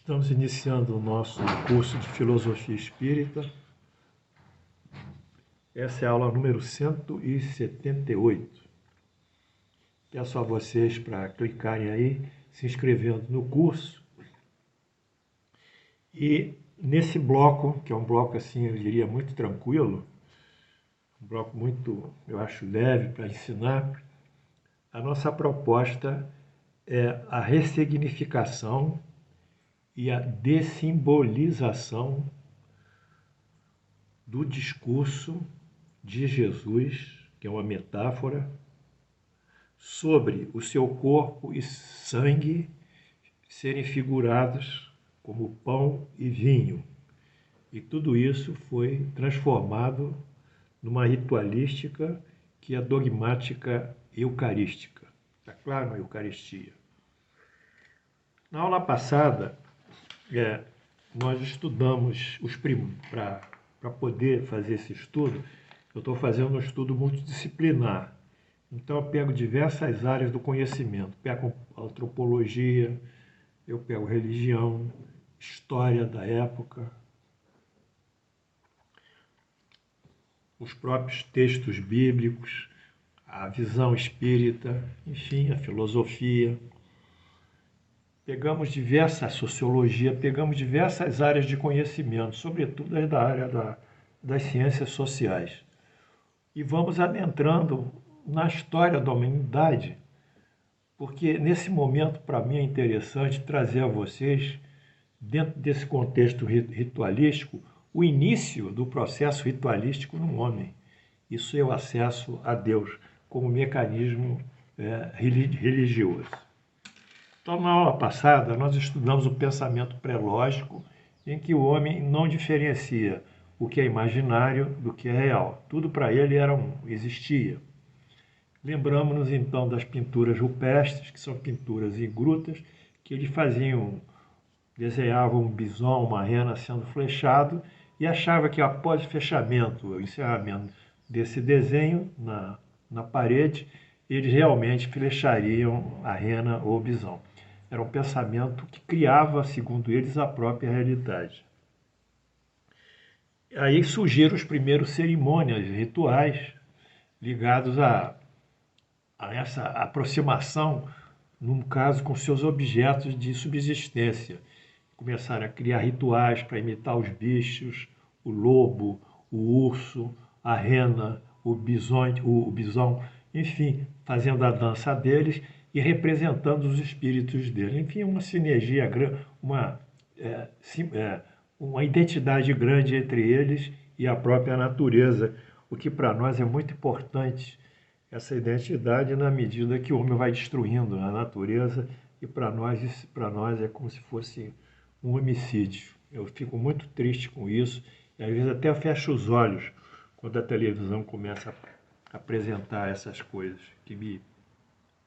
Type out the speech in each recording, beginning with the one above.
Estamos iniciando o nosso curso de Filosofia Espírita. Essa é a aula número 178. Peço a vocês para clicarem aí, se inscrevendo no curso. E nesse bloco, que é um bloco assim, eu diria, muito tranquilo, um bloco muito, eu acho, leve para ensinar, a nossa proposta é a ressignificação e a dessimbolização do discurso de Jesus, que é uma metáfora, sobre o seu corpo e sangue serem figurados como pão e vinho. E tudo isso foi transformado numa ritualística que é dogmática eucarística. Está claro, a Eucaristia. Na aula passada, nós estudamos os primos. Para poder fazer esse estudo, eu estou fazendo um estudo multidisciplinar. Então, eu pego diversas áreas do conhecimento. Pego antropologia, eu pego religião, história da época, os próprios textos bíblicos, a visão espírita, enfim, a filosofia. Pegamos a sociologia, pegamos diversas áreas de conhecimento, sobretudo as da área das ciências sociais. E vamos adentrando na história da humanidade, porque nesse momento, para mim, é interessante trazer a vocês, dentro desse contexto ritualístico, o início do processo ritualístico no homem. Isso é o acesso a Deus como mecanismo religioso. Então, na aula passada, nós estudamos o pensamento pré-lógico, em que o homem não diferencia o que é imaginário do que é real. Tudo para ele existia. Lembramos-nos, então, das pinturas rupestres, que são pinturas em grutas, que eles desenhavam um bison, uma rena sendo flechado, e achava que após o encerramento desse desenho na parede, eles realmente flechariam a rena ou o bison. Era um pensamento que criava, segundo eles, a própria realidade. Aí surgiram os primeiros cerimônias rituais ligados a essa aproximação, num caso, com seus objetos de subsistência. Começaram a criar rituais para imitar os bichos, o lobo, o urso, a rena, o bison, enfim, fazendo a dança deles e representando os espíritos deles. Enfim, uma sinergia, uma identidade grande entre eles e a própria natureza, o que para nós é muito importante, essa identidade, na medida que o homem vai destruindo a natureza, e para nós é como se fosse um homicídio. Eu fico muito triste com isso, e às vezes até fecho os olhos quando a televisão começa a apresentar essas coisas que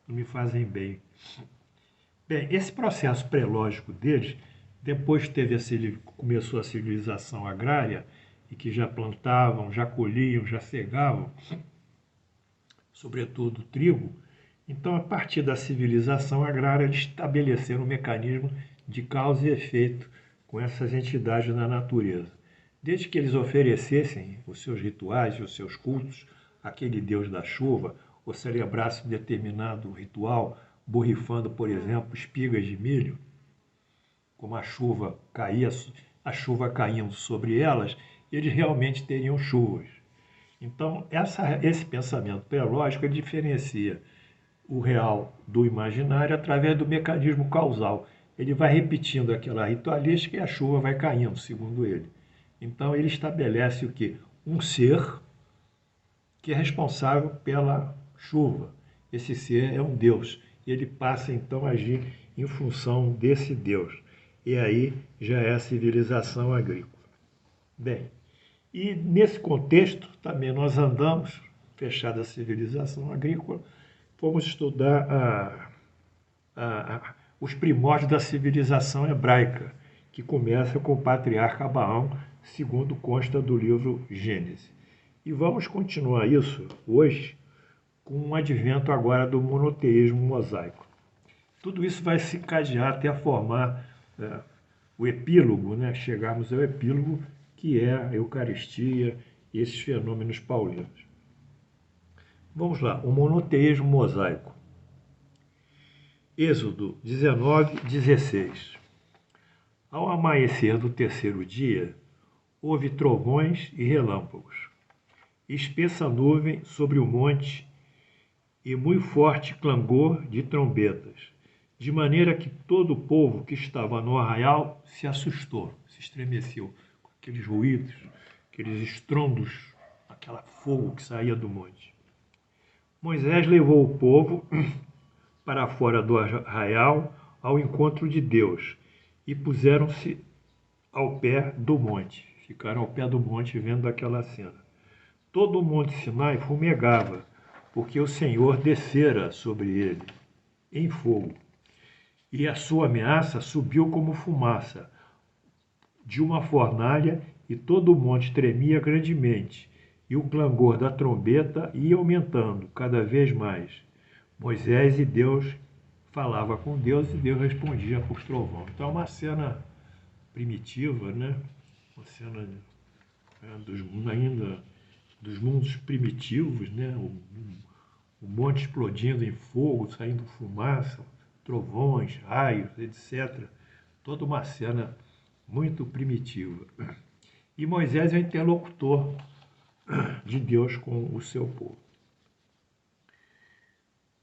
não me fazem bem. Bem, esse processo pré-lógico deles, depois começou a civilização agrária, e que já plantavam, já colhiam, já cegavam, sobretudo trigo. Então, a partir da civilização agrária, eles estabeleceram um mecanismo de causa e efeito com essas entidades da natureza. Desde que eles oferecessem os seus rituais, os seus cultos, àquele deus da chuva, ou celebrassem um determinado ritual, borrifando, por exemplo, espigas de milho, como a chuva caindo sobre elas, eles realmente teriam chuvas. Então, esse pensamento pré-lógico ele diferencia o real do imaginário através do mecanismo causal. Ele vai repetindo aquela ritualística e a chuva vai caindo, segundo ele. Então, ele estabelece o quê? Um ser que é responsável pela chuva. Esse ser é um Deus. E ele passa, então, a agir em função desse Deus. E aí já é a civilização agrícola. Bem, e nesse contexto também nós andamos, fechada a civilização agrícola, fomos estudar os primórdios da civilização hebraica, que começa com o patriarca Abraão, segundo consta do livro Gênesis. E vamos continuar isso hoje com o advento agora do monoteísmo mosaico. Tudo isso vai se encadear até formar o epílogo, né? Chegarmos ao epílogo, que é a Eucaristia e esses fenômenos paulinos. Vamos lá, o monoteísmo mosaico. Êxodo 19:16. Ao amanhecer do terceiro dia, houve trovões e relâmpagos, espessa nuvem sobre o monte e muito forte clangor de trombetas, de maneira que todo o povo que estava no arraial se assustou, se estremeceu com aqueles ruídos, aqueles estrondos, aquele fogo que saía do monte. Moisés levou o povo para fora do arraial ao encontro de Deus e puseram-se ao pé do monte. Ficaram ao pé do monte vendo aquela cena. Todo o monte Sinai fumegava, porque o Senhor descera sobre ele em fogo. E a sua ameaça subiu como fumaça de uma fornalha, e todo o monte tremia grandemente, e o clangor da trombeta ia aumentando cada vez mais. Moisés e Deus falava com Deus e Deus respondia com os trovões. Então é uma cena primitiva, né? Uma cena ainda dos mundos primitivos, né? O monte explodindo em fogo, saindo fumaça, trovões, raios, etc. Toda uma cena muito primitiva. E Moisés é o interlocutor de Deus com o seu povo.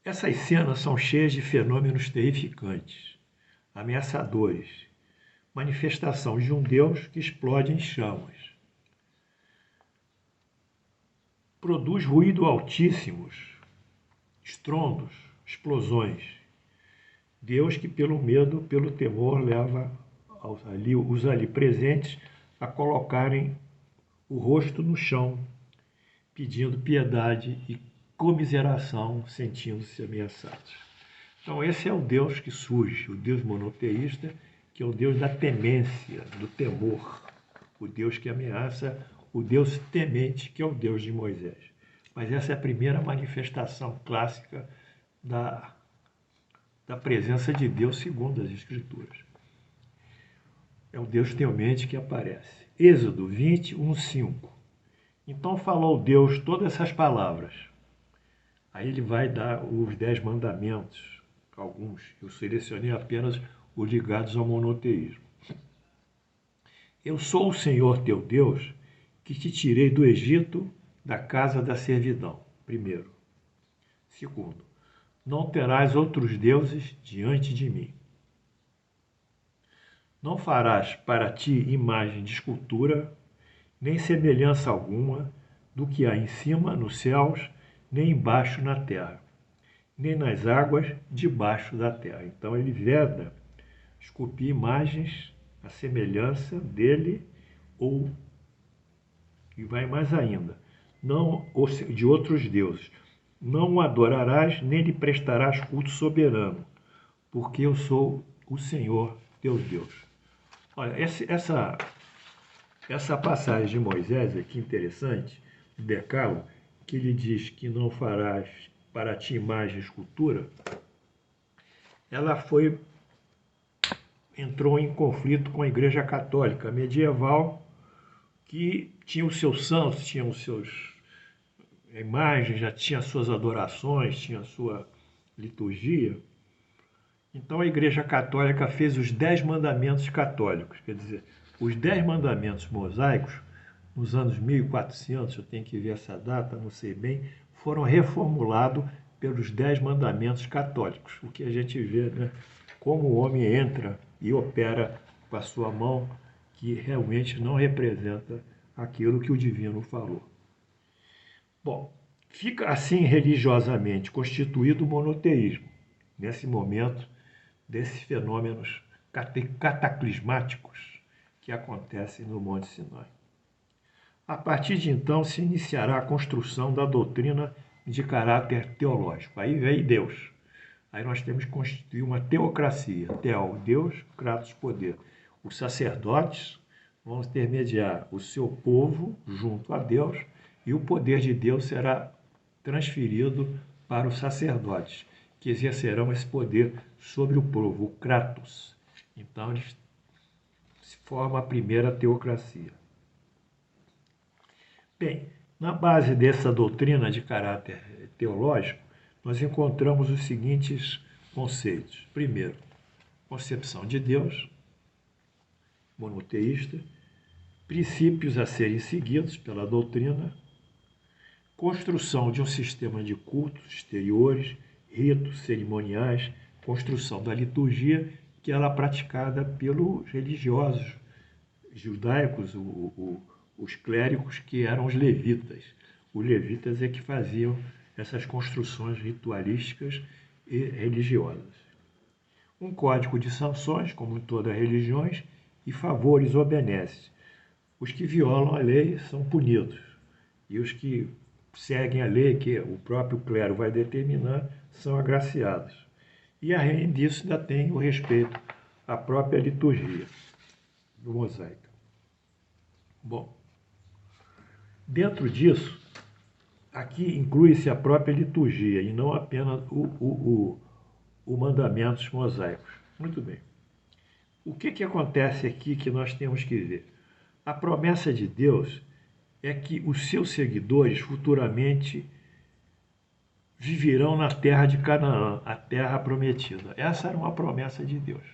Essas cenas são cheias de fenômenos terrificantes, ameaçadores, manifestação de um Deus que explode em chamas. Produz ruído altíssimos, estrondos, explosões. Deus que pelo medo, pelo temor, leva os ali presentes a colocarem o rosto no chão, pedindo piedade e comiseração, sentindo-se ameaçados. Então esse é o Deus que surge, o Deus monoteísta, que é o Deus da temência, do temor, o Deus que ameaça, o Deus temente, que é o Deus de Moisés. Mas essa é a primeira manifestação clássica da presença de Deus segundo as Escrituras. É o Deus temente que aparece. Êxodo 20:1-5. Então falou Deus todas essas palavras. Aí ele vai dar os 10 mandamentos, alguns. Eu selecionei apenas os ligados ao monoteísmo. Eu sou o Senhor teu Deus, que te tirei do Egito, da casa da servidão. Primeiro. Segundo, não terás outros deuses diante de mim. Não farás para ti imagem de escultura, nem semelhança alguma do que há em cima nos céus, nem embaixo na terra, nem nas águas debaixo da terra. Então ele veda esculpir imagens, a semelhança dele, ou, e vai mais ainda, não de outros deuses. Não o adorarás, nem lhe prestarás culto soberano, porque eu sou o Senhor teu Deus. Olha, essa passagem de Moisés aqui interessante, do Decálogo, que ele diz que não farás para ti imagem e escultura, ela entrou em conflito com a Igreja Católica medieval, que tinha os seus santos, tinha os seus imagens, já tinha as suas adorações, tinha a sua liturgia. Então a Igreja Católica fez os 10 mandamentos católicos, quer dizer, os 10 mandamentos mosaicos, nos anos 1400, eu tenho que ver essa data, não sei bem, foram reformulados pelos 10 mandamentos católicos, o que a gente vê, né, como o homem entra e opera com a sua mão, que realmente não representa aquilo que o divino falou. Bom, fica assim religiosamente constituído o monoteísmo, nesse momento, desses fenômenos cataclismáticos que acontecem no Monte Sinai. A partir de então se iniciará a construção da doutrina de caráter teológico. Aí vem Deus. Aí nós temos que constituir uma teocracia. Theo, Deus, Kratos, poder. Os sacerdotes vão intermediar o seu povo junto a Deus, e o poder de Deus será transferido para os sacerdotes, que exercerão esse poder sobre o povo, o Kratos. Então, eles forma a primeira teocracia. Bem, na base dessa doutrina de caráter teológico, nós encontramos os seguintes conceitos. Primeiro, concepção de Deus, monoteísta, princípios a serem seguidos pela doutrina, construção de um sistema de cultos exteriores, ritos cerimoniais, construção da liturgia, que ela é praticada pelos religiosos judaicos, os clérigos, que eram os levitas. Os levitas é que faziam essas construções ritualísticas e religiosas. Um código de sanções, como em todas as religiões, e favores ou benesses. Os que violam a lei são punidos, e os que seguem a lei, que o próprio clero vai determinar, são agraciados. E além disso, ainda tem o respeito à própria liturgia do mosaico. Bom, dentro disso, aqui inclui-se a própria liturgia e não apenas o mandamentos mosaicos. Muito bem. O que acontece aqui que nós temos que ver? A promessa de Deus é que os seus seguidores futuramente viverão na terra de Canaã, a terra prometida. Essa era uma promessa de Deus,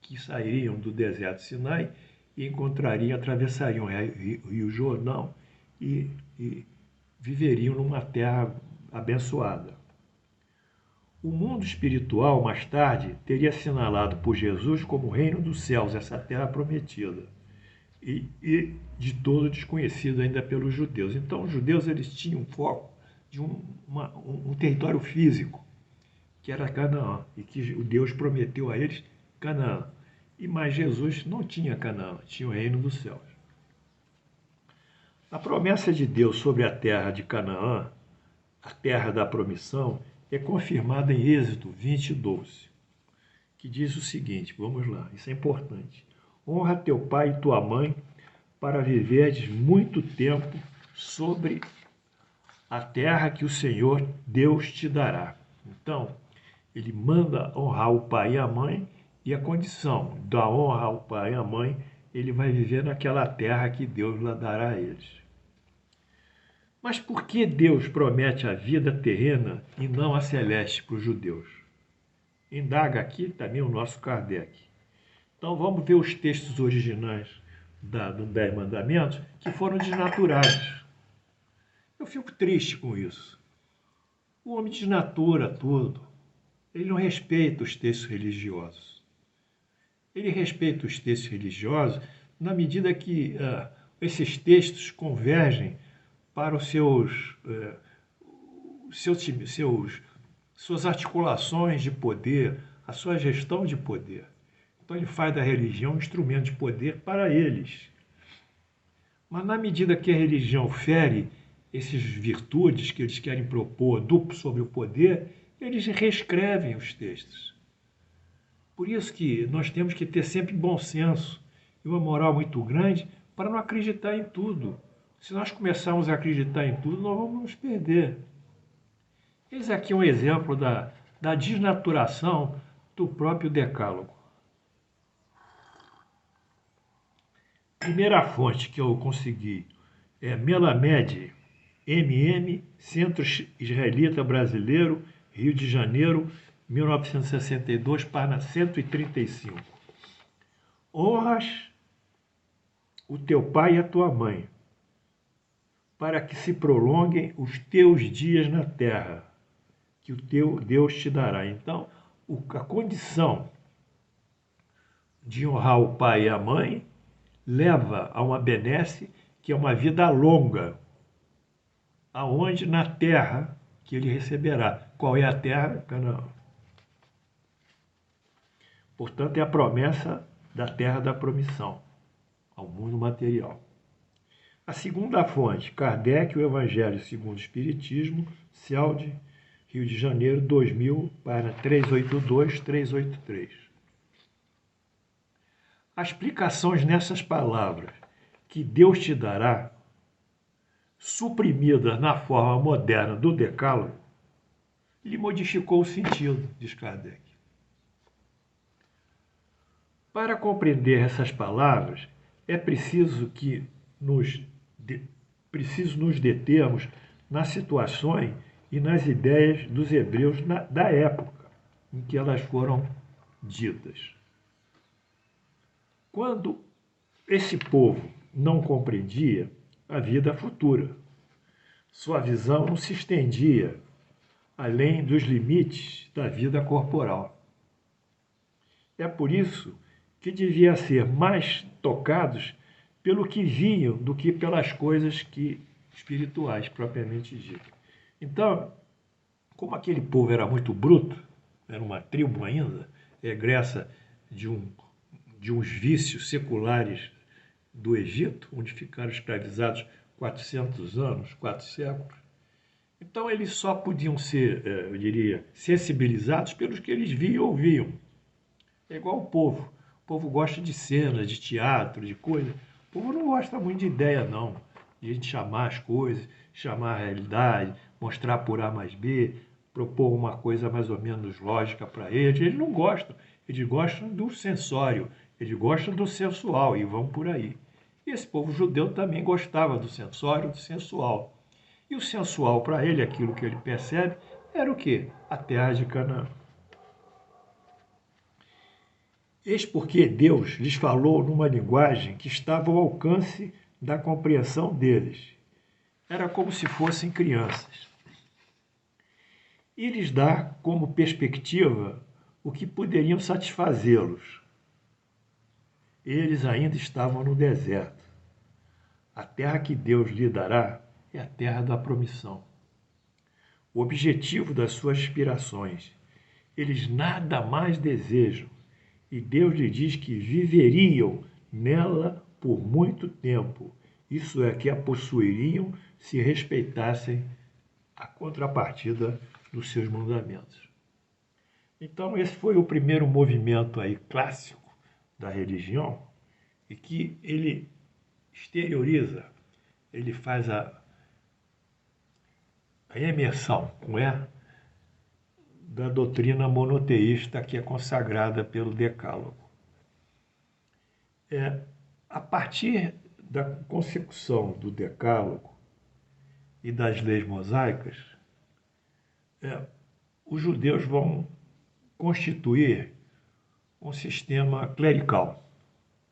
que sairiam do deserto de Sinai e atravessariam o rio Jordão e viveriam numa terra abençoada. O mundo espiritual, mais tarde, teria assinalado por Jesus como o reino dos céus, essa terra prometida, e de todo desconhecido ainda pelos judeus. Então, os judeus eles tinham foco de um território físico, que era Canaã, e que o Deus prometeu a eles Canaã. Mas Jesus não tinha Canaã, tinha o reino dos céus. A promessa de Deus sobre a terra de Canaã, a terra da promissão, é confirmada em Êxodo 20:12, que diz o seguinte, vamos lá, isso é importante. Honra teu pai e tua mãe para viverdes muito tempo sobre a terra que o Senhor Deus te dará. Então, ele manda honrar o pai e a mãe, e a condição da honra ao pai e à mãe, ele vai viver naquela terra que Deus lá dará a eles. Mas por que Deus promete a vida terrena e não a celeste para os judeus? Indaga aqui também o nosso Kardec. Então vamos ver os textos originais dos 10 Mandamentos, que foram desnaturados. Eu fico triste com isso. O homem desnatura tudo. Ele não respeita os textos religiosos. Ele respeita os textos religiosos na medida que esses textos convergem para os suas articulações de poder, a sua gestão de poder. Então ele faz da religião um instrumento de poder para eles. Mas na medida que a religião fere essas virtudes que eles querem propor sobre o poder, eles reescrevem os textos. Por isso que nós temos que ter sempre bom senso e uma moral muito grande para não acreditar em tudo. Se nós começarmos a acreditar em tudo, nós vamos nos perder. Eis aqui um exemplo da desnaturação do próprio Decálogo. Primeira fonte que eu consegui é Melamed, MM, Centro Israelita Brasileiro, Rio de Janeiro, 1962, página 135. Honras o teu pai e a tua mãe, para que se prolonguem os teus dias na terra, que o teu Deus te dará. Então, a condição de honrar o pai e a mãe leva a uma benesse que é uma vida longa, aonde na terra que ele receberá. Qual é a terra? Canaã. Portanto, é a promessa da terra da promissão ao mundo material. A segunda fonte, Kardec, o Evangelho segundo o Espiritismo, CELD, Rio de Janeiro, 2000, página 382, 383. As explicações nessas palavras, que Deus te dará, suprimidas na forma moderna do Decálogo, lhe modificou o sentido, diz Kardec. Para compreender essas palavras, é preciso nos determos nas situações e nas ideias dos hebreus da época em que elas foram ditas. Quando esse povo não compreendia a vida futura, sua visão não se estendia além dos limites da vida corporal. É por isso que devia ser mais tocados pelo que viam do que pelas coisas espirituais propriamente ditas. Então, como aquele povo era muito bruto, era uma tribo ainda, egressa de uns vícios seculares do Egito, onde ficaram escravizados 400 anos, 4 séculos, então eles só podiam ser, eu diria, sensibilizados pelos que eles viam e ouviam. É igual o povo. O povo gosta de cenas, de teatro, de coisa. O povo não gosta muito de ideia, não. De a gente chamar as coisas, chamar a realidade, mostrar por A mais B, propor uma coisa mais ou menos lógica para eles. Eles não gostam. Eles gostam do sensório, eles gostam do sensual e vão por aí. E esse povo judeu também gostava do sensório, do sensual. E o sensual para ele, aquilo que ele percebe, era o quê? A terra de Canaã. Eis porque Deus lhes falou numa linguagem que estava ao alcance da compreensão deles. Era como se fossem crianças. E lhes dá como perspectiva o que poderiam satisfazê-los. Eles ainda estavam no deserto. A terra que Deus lhe dará é a terra da promissão. O objetivo das suas aspirações. Eles nada mais desejam. E Deus lhe diz que viveriam nela por muito tempo. Isso é, que a possuiriam se respeitassem a contrapartida dos seus mandamentos. Então, esse foi o primeiro movimento aí clássico da religião, e que ele exterioriza, ele faz a imersão, não é? Da doutrina monoteísta que é consagrada pelo Decálogo. A partir da consecução do Decálogo e das leis mosaicas, os judeus vão constituir um sistema clerical,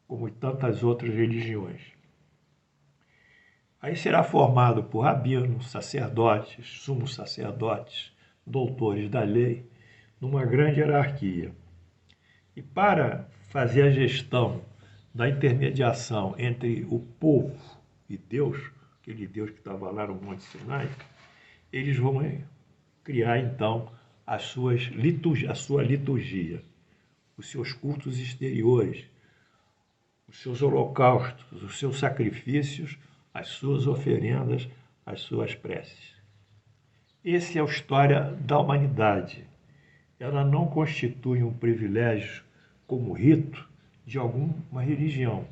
como tantas outras religiões. Aí será formado por rabinos, sacerdotes, sumos sacerdotes, doutores da lei, numa grande hierarquia. E para fazer a gestão da intermediação entre o povo e Deus, aquele Deus que estava lá no Monte Sinai, eles vão criar então a sua liturgia, os seus cultos exteriores, os seus holocaustos, os seus sacrifícios, as suas oferendas, as suas preces. Essa é a história da humanidade. Ela não constitui um privilégio como rito de alguma religião,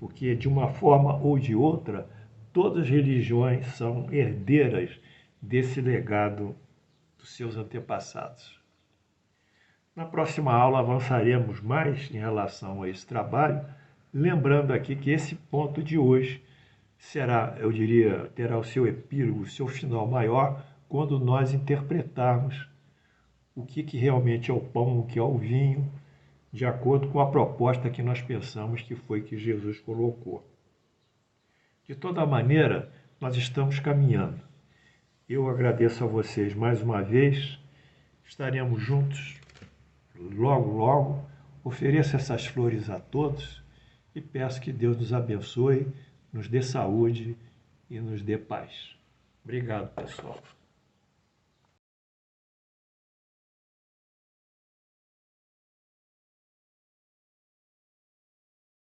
porque de uma forma ou de outra, todas as religiões são herdeiras desse legado dos seus antepassados. Na próxima aula avançaremos mais em relação a esse trabalho, lembrando aqui que esse ponto de hoje será, eu diria, terá o seu epílogo, o seu final maior, quando nós interpretarmos o que realmente é o pão, o que é o vinho, de acordo com a proposta que nós pensamos que foi que Jesus colocou. De toda maneira, nós estamos caminhando. Eu agradeço a vocês mais uma vez, estaremos juntos logo, logo. Ofereço essas flores a todos e peço que Deus nos abençoe, nos dê saúde e nos dê paz. Obrigado, pessoal.